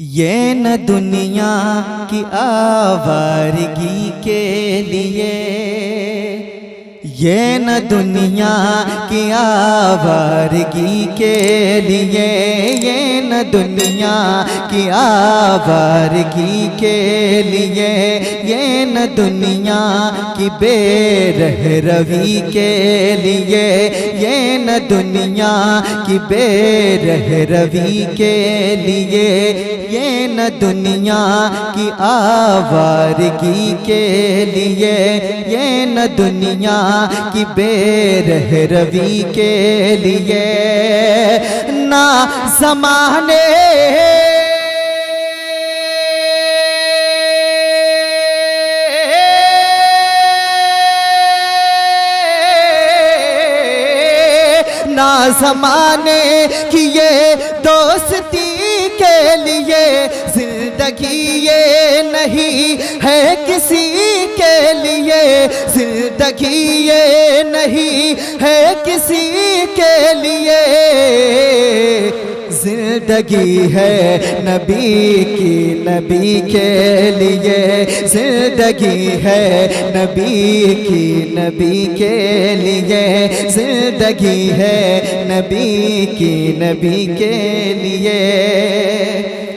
یہ نہ دنیا کی آوارگی کے لیے، یہ نہ دنیا کی آوارگی کے لیے، یہ نہ دنیا کی آوارگی کے لیے، یہ نہ دنیا کی بے رہ روی کے لیے، یہ نہ دنیا کی بے رہ روی کے لیے، یہ نہ دنیا کی آوارگی کے لیے، یہ نہ دنیا کی بے رہ روی کے لیے، نہ زمانے نہ زمانے کی یہ دوستی کے لیے، زندگی یہ نہیں ہے کسی کے لیے، زندگی یہ نہیں ہے کسی کے لیے، زندگی ہے نبی کی نبی کے لیے، زندگی ہے نبی کی نبی کے لیے، زندگی ہے نبی کی نبی کے لیے۔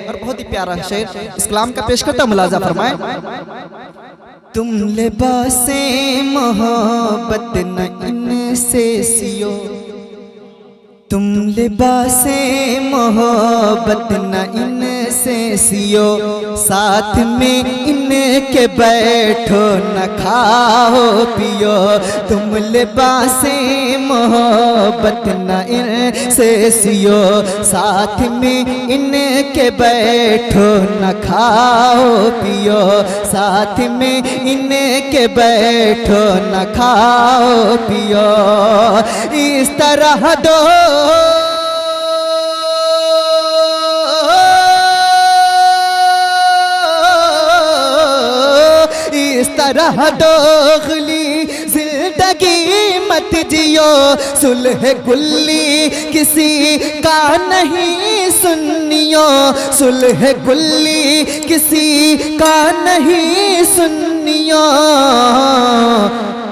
اور بہت ہی پیارا شعر اس کلام کا پیش کرتا ملاحظہ فرمائیں۔ تم لباس محبت نہ ان سے سیو، تم لباس محبت نہ ان سے سیو، ساتھ میں ان کے بیٹھو نہ کھاؤ پیو، تم لباس محبت نہ ان سے سیو، ساتھ میں ان کے بیٹھو نہ کھاؤ پیو، ساتھ میں ان کے بیٹھو نہ کھاؤ پیو، اس طرح دو اس طرح دوغلی زندگی مت جیو، صلح گلی کسی کا نہیں سنیو، صلح گلی کسی کا نہیں سنیو،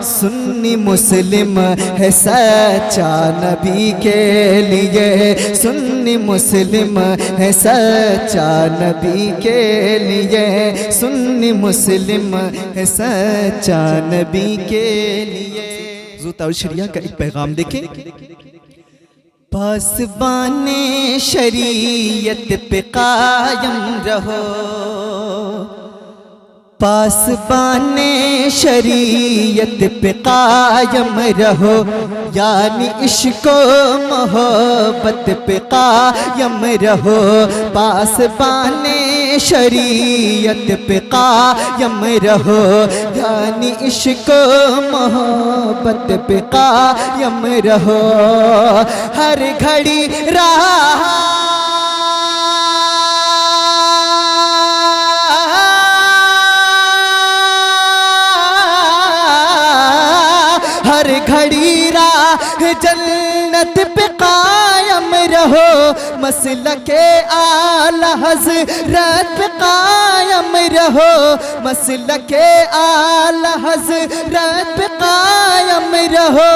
سنی مسلم ہے سچا نبی کے لیے، سنی مسلم ہے سچا نبی کے لیے، سنی مسلم ہے سچا نبی کے لیے۔ حضور تاج شریعہ کا ایک پیغام دیکھیں۔ پاسبان شریعت پہ قائم رہو، پاسبان شریعت پہ قائم رہو، یعنی عشق و محبت پہ قائم رہو، پاسبان شریعت پہ قائم رہو، یعنی عشق و محبت پہ قائم رہو، ہر گھڑی راہ ہر گھڑی راہ جنت پہ قائم رہو، مسلک اعلی حضرت پہ قائم رہو، مسلک اعلی حضرت پہ قائم رہو،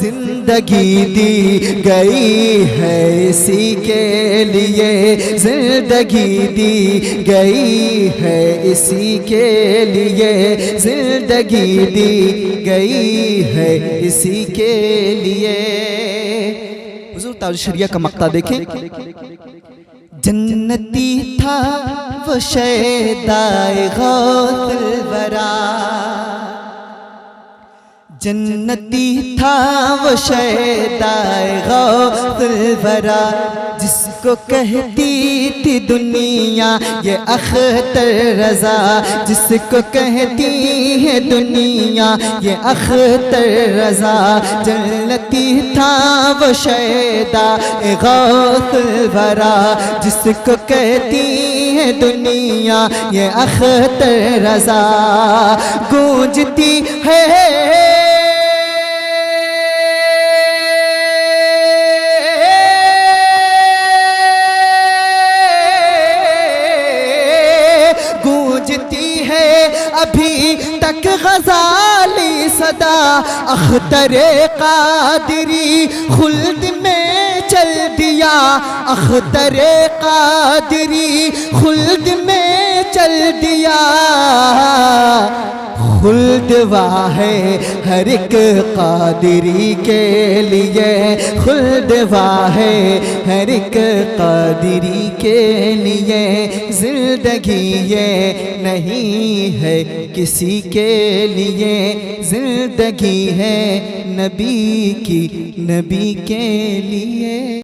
زندگی دی گئی ہے اسی کے لیے، زندگی دی گئی ہے اسی کے لیے، زندگی دی گئی ہے اسی کے لیے۔ حضور تاج شریعہ کا مقطع دیکھیں۔ جنتی تھا وہ شیدائے غوث الورا، جنتی تھا وہ شیدائے غوث الورا، جس کو کہتی تھی دنیا یہ اختر رضا، جس کو کہتی ہے دنیا یہ اختر رضا، جنتی تھا وہ شیدائے غوث الورا، جس کو کہتی ہے دنیا یہ اختر رضا، گونجتی ہے ابھی تک غزالی صدا اختر قادری خلد میں چل دیا اختر قادری خلد میں چل دیا خلد واہ ہے ہر ایک قادری کے لیے خلد واہ ہے ہر ایک قادری کے لیے زندگی یہ نہیں ہے کسی کے لیے زندگی ہے نبی کی نبی کے لیے